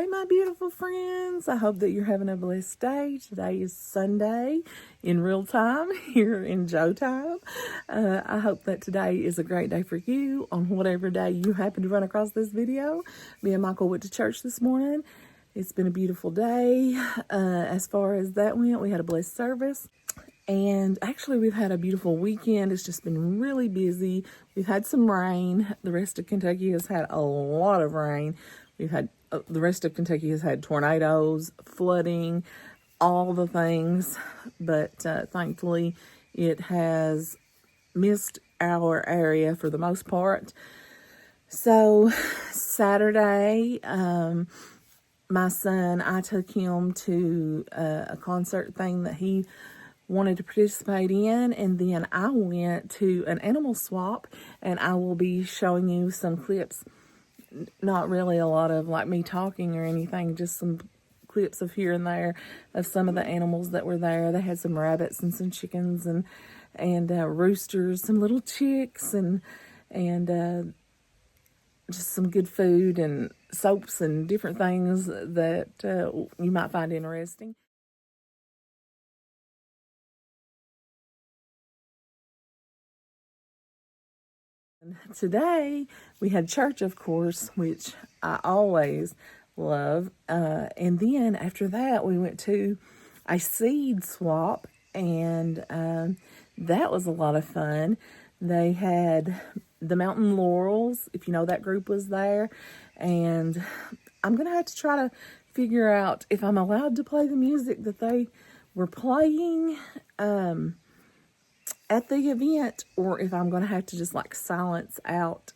Hey, my beautiful friends. I hope that you're having a blessed day. Today is Sunday in real time here in Joe time. I hope that today is a great day for you on whatever day you happen to run across this video. Me and Michael went to church this morning. It's been a beautiful day. As far as that went, we had a blessed service. And actually, we've had a beautiful weekend. It's just been really busy. We've had some rain. The rest of Kentucky has had a lot of rain. We've had the rest of Kentucky has had tornadoes, flooding, all the things. But thankfully, it has missed our area for the most part. So Saturday, my son, I took him to a concert thing that he wanted to participate in, and then I went to an animal swap, and I will be showing you some clips. Not really a lot of like me talking or anything, just some clips of here and there of some of the animals that were there. They had some rabbits and some chickens and roosters, some little chicks, and just some good food and soaps and different things that you might find interesting. Today we had church, of course, which I always love. And then after that, we went to a seed swap, and that was a lot of fun. They had the Mountain Laurels, if you know that group, was there. And I'm going to have to try to figure out if I'm allowed to play the music that they were playing at the event, or if I'm going to have to just like silence out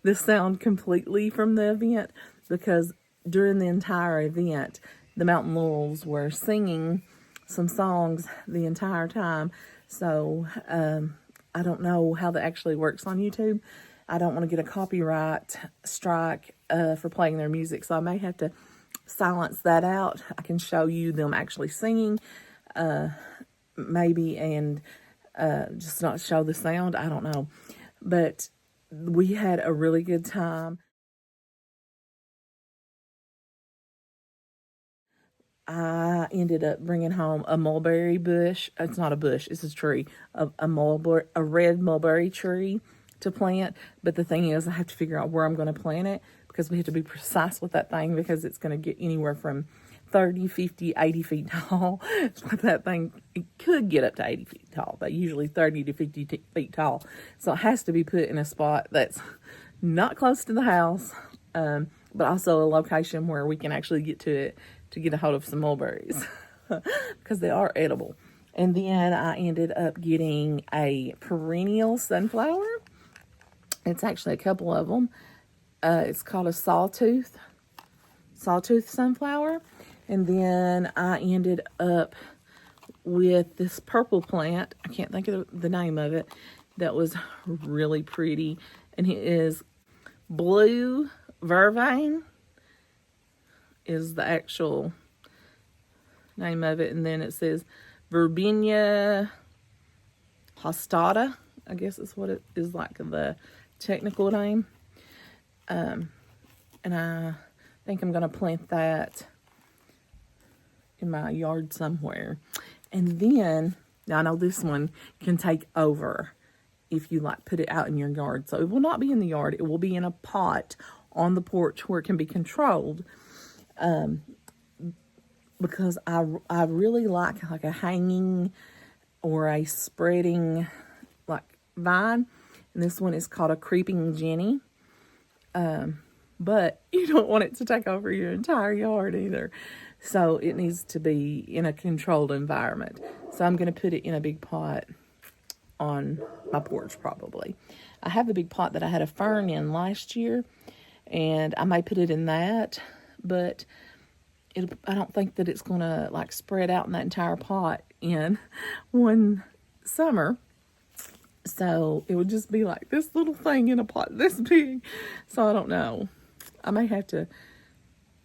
the sound completely from the event, because during the entire event, the Mountain Laurels were singing some songs the entire time. So I don't know how that actually works on YouTube. I don't want to get a copyright strike for playing their music, so I may have to silence that out. I can show you them actually singing, maybe, and just not show the sound. I don't know. But we had a really good time. I ended up bringing home a mulberry bush. It's not a bush, it's a tree. A red mulberry tree to plant. But the thing is, I have to figure out where I'm going to plant it, because we have to be precise with that thing, because it's going to get anywhere from 30, 50, 80 feet tall. That thing, it could get up to 80 feet tall, but usually 30 to 50 feet tall. So it has to be put in a spot that's not close to the house, but also a location where we can actually get to it to get a hold of some mulberries, because they are edible. And then I ended up getting a perennial sunflower. It's actually a couple of them. It's called a sawtooth sunflower. And then I ended up with this purple plant. I can't think of the name of it. That was really pretty. And it is blue vervain is the actual name of it. And then it says Verbena hostata, I guess is what it is, like the technical name. And I think I'm going to plant that in my yard somewhere. And then, now I know this one can take over if you like put it out in your yard. So it will not be in the yard. It will be in a pot on the porch where it can be controlled. Because I really like a hanging or a spreading like vine. And this one is called a creeping Jenny. But you don't want it to take over your entire yard either. So it needs to be in a controlled environment. So I'm going to put it in a big pot on my porch probably. I have the big pot that I had a fern in last year, and I may put it in that, but I don't think that it's going to like spread out in that entire pot in one summer. So it would just be like this little thing in a pot this big. So I don't know. I may have to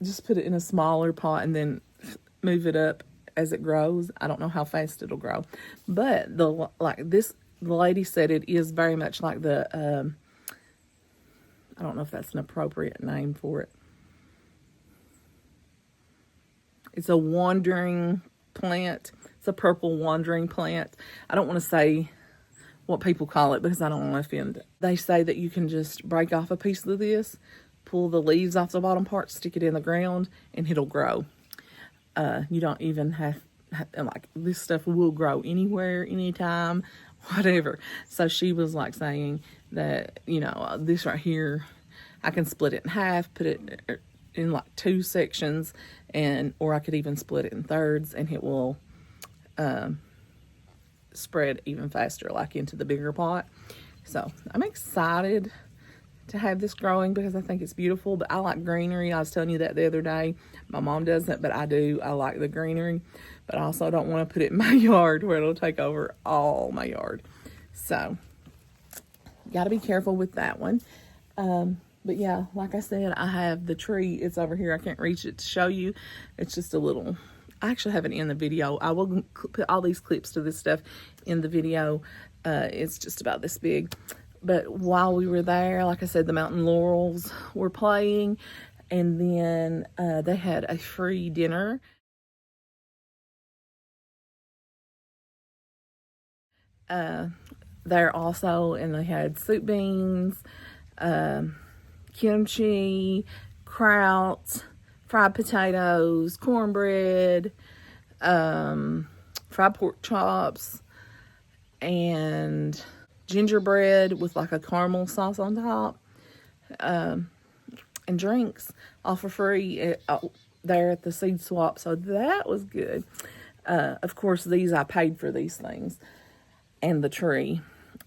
just put it in a smaller pot and then move it up as it grows. I don't know how fast it'll grow. But the lady said it is very much like the, I don't know if that's an appropriate name for it. It's a wandering plant. It's a purple wandering plant. I don't want to say what people call it because I don't want to offend. They say that you can just break off a piece of this, pull the leaves off the bottom part, stick it in the ground, and it'll grow. You don't even have, like, this stuff will grow anywhere, anytime, whatever. So she was like saying that, you know, this right here, I can split it in half, put it in like 2 sections, or I could even split it in thirds, and it will spread even faster, like into the bigger pot. So I'm excited to have this growing because I think it's beautiful. But I like greenery. I was telling you that the other day. My mom doesn't, but I do. I like the greenery, but I also don't want to put it in my yard where it'll take over all my yard. So got to be careful with that one. But yeah, like I said, I have the tree. It's over here. I can't reach it to show you. It's just a little, I actually have it in the video. I will put all these clips to this stuff in the video. It's just about this big. But while we were there, like I said, the mountain laurels were playing. And then they had a free dinner. There also, and they had soup beans, kimchi, kraut, fried potatoes, cornbread, fried pork chops, and gingerbread with like a caramel sauce on top, and drinks all for free there at the seed swap. So that was good. Of course, I paid for these things and the tree.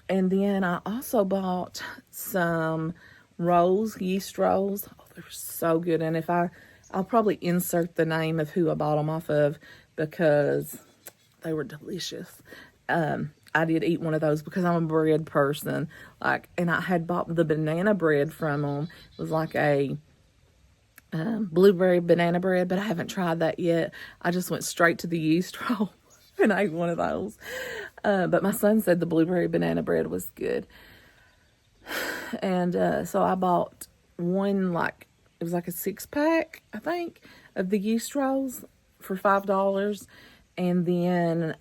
And then I also bought some rolls, yeast rolls. Oh, they're so good. And I'll probably insert the name of who I bought them off of because they were delicious. I did eat one of those because I'm a bread person. And I had bought the banana bread from them. It was like a blueberry banana bread, but I haven't tried that yet. I just went straight to the yeast roll and ate one of those. But my son said the blueberry banana bread was good. And so I bought one, it was like a 6-pack, I think, of the yeast rolls for $5. And then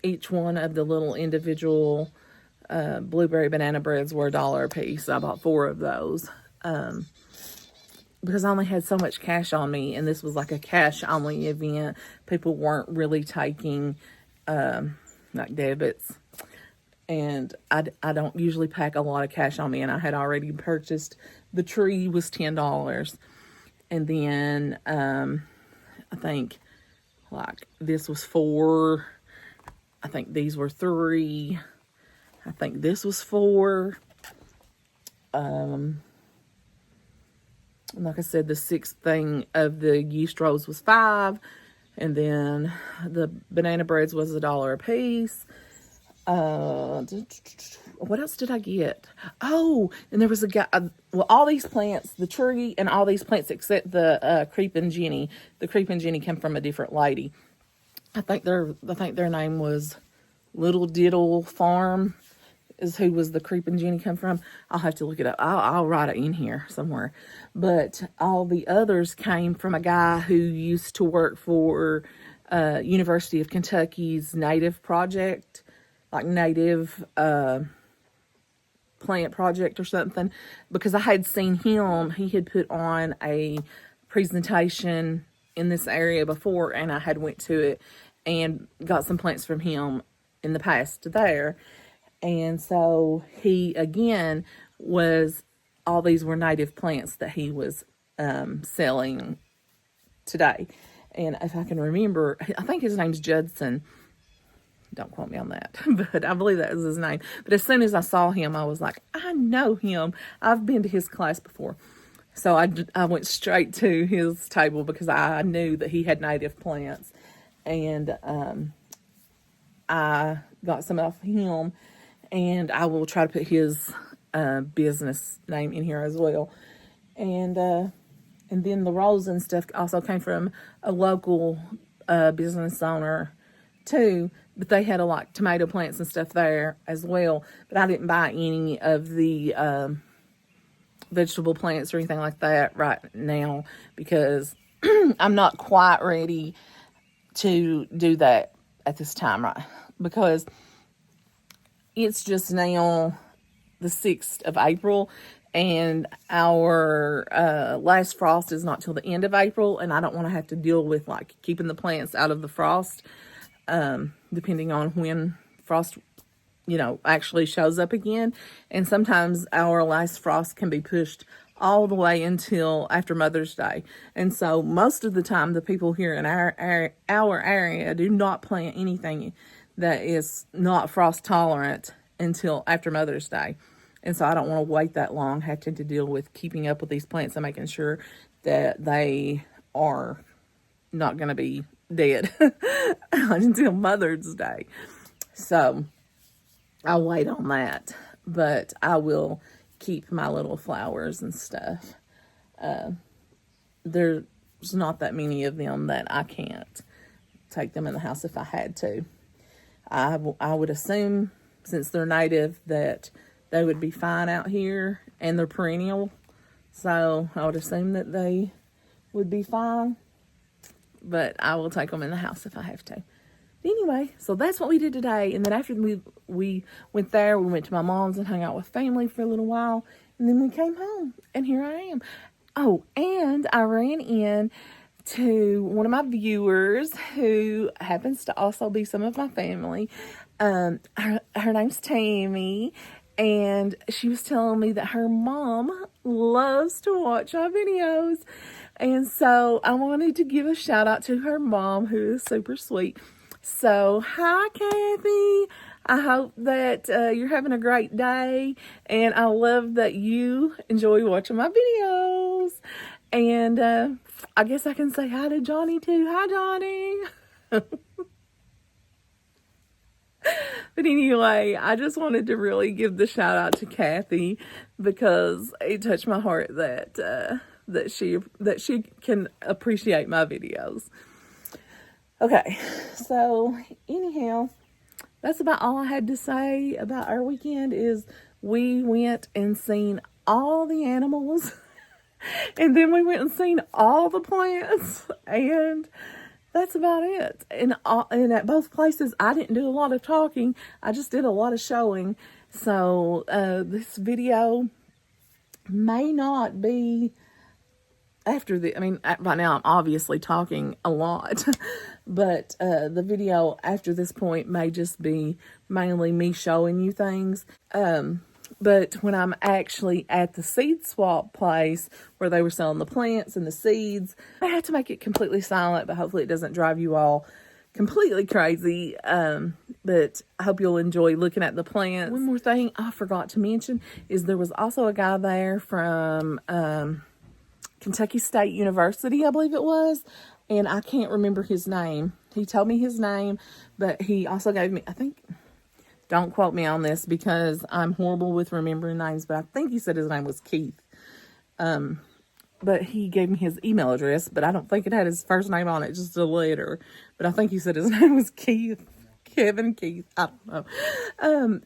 each one of the little individual blueberry banana breads were $1 a piece. So I bought 4 of those because I only had so much cash on me, and this was like a cash-only event. People weren't really taking debits, and I don't usually pack a lot of cash on me, and I had already purchased. The tree was $10, and then I think this was 4. I think these were 3. I think this was 4. Like I said, the 6th thing of the yeast rolls was 5. And then the banana breads was $1 a piece. What else did I get? Oh, and there was a guy. All these plants, the tree and all these plants except the creeping Jenny. The creeping Jenny came from a different lady. I think their name was Little Diddle Farm is who was the creeping Jenny come from. I'll have to look it up. I'll write it in here somewhere. But all the others came from a guy who used to work for University of Kentucky's native project, like native plant project or something. Because I had seen him. He had put on a presentation in this area before, and I had went to it and got some plants from him in the past there. And so he, again, all these were native plants that he was selling today. And if I can remember, I think his name's Judson. Don't quote me on that, but I believe that was his name. But as soon as I saw him, I was like, I know him. I've been to his class before. So I went straight to his table because I knew that he had native plants. And I got some off him. And I will try to put his business name in here as well. And then the rolls and stuff also came from a local business owner too. But they had tomato plants and stuff there as well. But I didn't buy any of the vegetable plants or anything like that right now because I'm not quite ready to do that at this time, right? Because it's just now the 6th of April, and our last frost is not till the end of April, and I don't want to have to deal with like keeping the plants out of the frost, depending on when frost, actually shows up again. And sometimes our last frost can be pushed all the way until after Mother's Day. And so most of the time, the people here in our area do not plant anything that is not frost tolerant until after Mother's Day. And so I don't want to wait that long having to deal with keeping up with these plants and making sure that they are not going to be dead until Mother's Day. So I'll wait on that, but I will keep my little flowers and stuff. There's not that many of them that I can't take them in the house if I had to. I would assume, since they're native, that they would be fine out here, and they're perennial. So I would assume that they would be fine, but I will take them in the house if I have to. Anyway, so that's what we did today. And then after we went there, we went to my mom's and hung out with family for a little while. And then we came home, and here I am. Oh, and I ran in to one of my viewers who happens to also be some of my family. Her name's Tammy, and she was telling me that her mom loves to watch my videos. And so I wanted to give a shout out to her mom, who is super sweet. So, hi, Kathy. I hope that you're having a great day, and I love that you enjoy watching my videos. And I guess I can say hi to Johnny, too. Hi, Johnny. But anyway, I just wanted to really give the shout out to Kathy, because it touched my heart that she can appreciate my videos. Okay, so anyhow, that's about all I had to say about our weekend. Is we went and seen all the animals, and then we went and seen all the plants, and that's about it. And at both places, I didn't do a lot of talking. I just did a lot of showing. So this video may not be right now I'm obviously talking a lot, but the video after this point may just be mainly me showing you things. But when I'm actually at the seed swap place where they were selling the plants and the seeds, I had to make it completely silent, but hopefully it doesn't drive you all completely crazy. But I hope you'll enjoy looking at the plants. One more thing I forgot to mention is there was also a guy there from Kentucky State University, I believe it was, and I can't remember his name. He told me his name, but he also gave me, I think, don't quote me on this because I'm horrible with remembering names, but I think he said his name was Keith. But he gave me his email address, but I don't think it had his first name on it, just a letter. But I think he said his name was Keith. Kevin Keith. I don't know.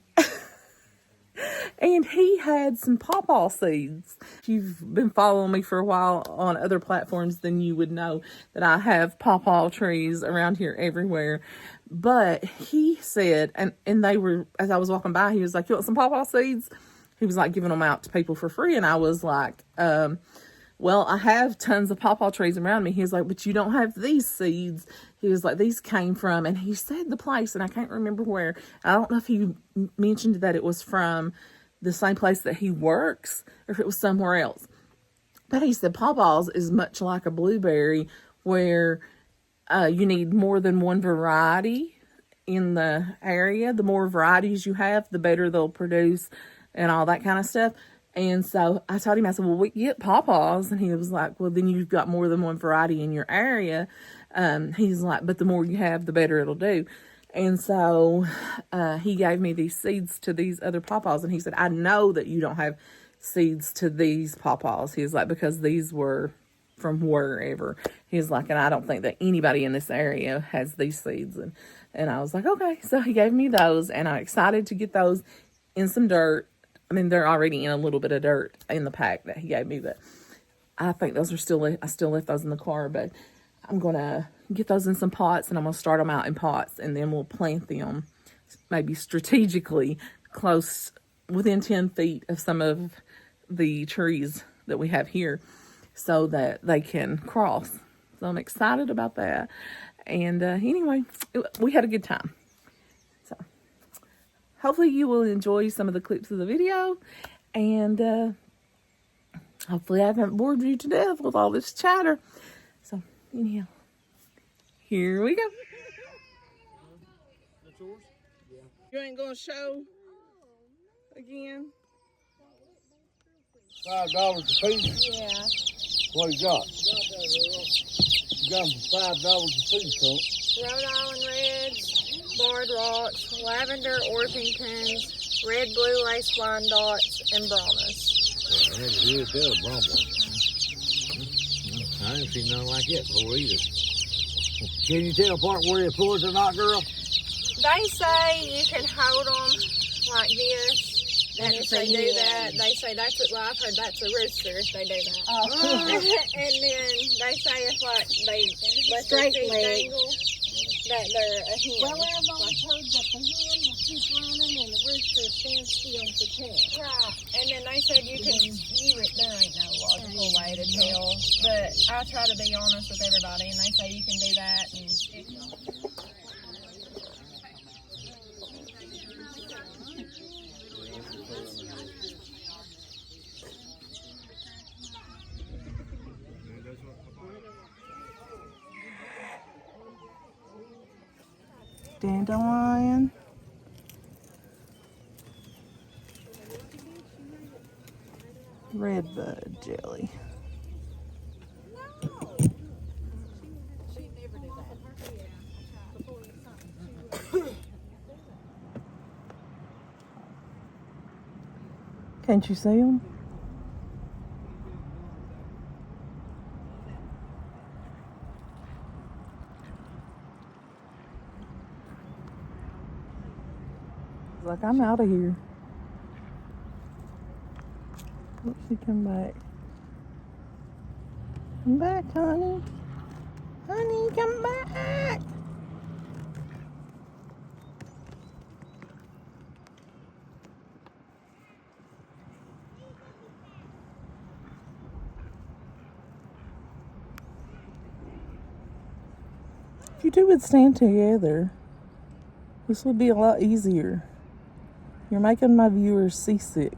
And he had some pawpaw seeds. If you've been following me for a while on other platforms, then you would know that I have pawpaw trees around here everywhere. But he said, and they were, as I was walking by, he was like, "You want some pawpaw seeds?" He was like giving them out to people for free. And I was like, well, I have tons of pawpaw trees around me. He was like, "But you don't have these seeds." He was like, "These came from," and he said the place, and I can't remember where. I don't know if he mentioned that it was from the same place that he works or if it was somewhere else. But he said pawpaws is much like a blueberry, where you need more than one variety in the area. The more varieties you have, the better they'll produce and all that kind of stuff. And so I told him, I said, "Well, we get pawpaws." And he was like, "Well, then you've got more than one variety in your area." He's like, "But the more you have, the better it'll do." And so he gave me these seeds to these other pawpaws. And he said, "I know that you don't have seeds to these pawpaws." He was like, "Because these were from wherever." He was like, "And I don't think that anybody in this area has these seeds." And I was like, "Okay." So he gave me those, and I'm excited to get those in some dirt. I mean, they're already in a little bit of dirt in the pack that he gave me, but I think those are still, I still left those in the car, but I'm going to get those in some pots, and I'm going to start them out in pots, and then we'll plant them maybe strategically close, within 10 feet of some of the trees that we have here, so that they can cross. So I'm excited about that. And anyway, we had a good time. So hopefully you will enjoy some of the clips of the video, and hopefully I haven't bored you to death with all this chatter. So anyhow, here we go. You ain't gonna show again? $5 a piece? Yeah. What you got? You got them for $5 a piece, huh? Rhode Island Reds, Barred Rocks, Lavender Orpingtons, Red Blue Lace Wine Dots, and Brahmas. I had to hear it tell Brahma. I didn't see nothing like it before either. Can you tell apart where it pulls or not, girl? They say you can hold them like this. And if they do that, they say that's a, well, I've heard that's a rooster if they do that. Oh. And then they say if like they let their feet dangle, that they're a hen. Well, I've always heard that the hen will keep running and the rooster stands still for 10. Right. And then they said you can, there ain't no logical way to tell. But I try to be honest with everybody, and they say you can do that. And Dandelion. Redbud jelly. Can't you see them? Like, I'm out of here. Let she come back. Come back, honey. Honey, come back. If you two would stand together, this would be a lot easier. You're making my viewers seasick.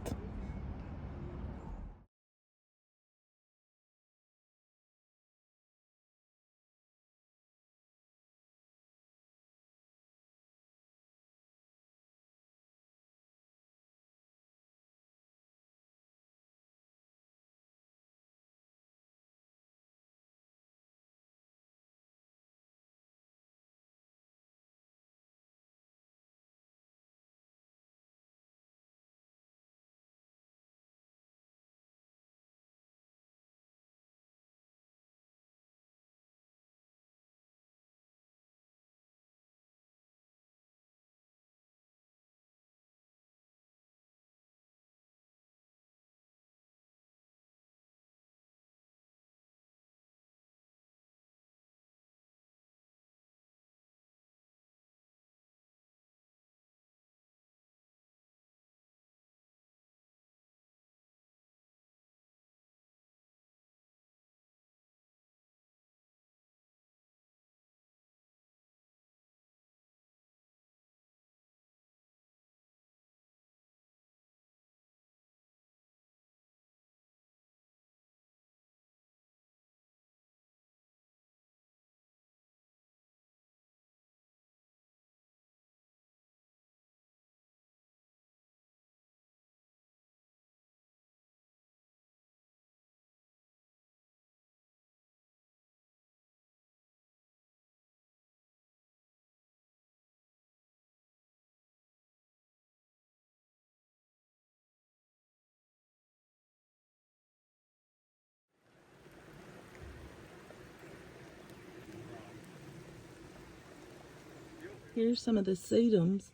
Here's some of the sedums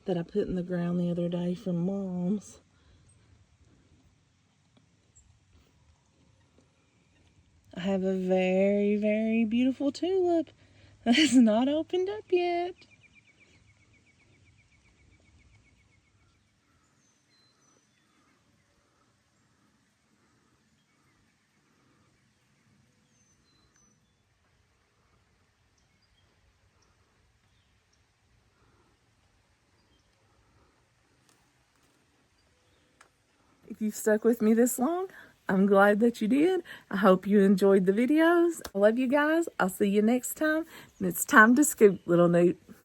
that I put in the ground the other day from Mom's. have a very, very beautiful tulip that's not opened up yet. If you've stuck with me this long, I'm glad that you did. I hope you enjoyed the videos. I love you guys. I'll see you next time. And it's time to scoop, little newt.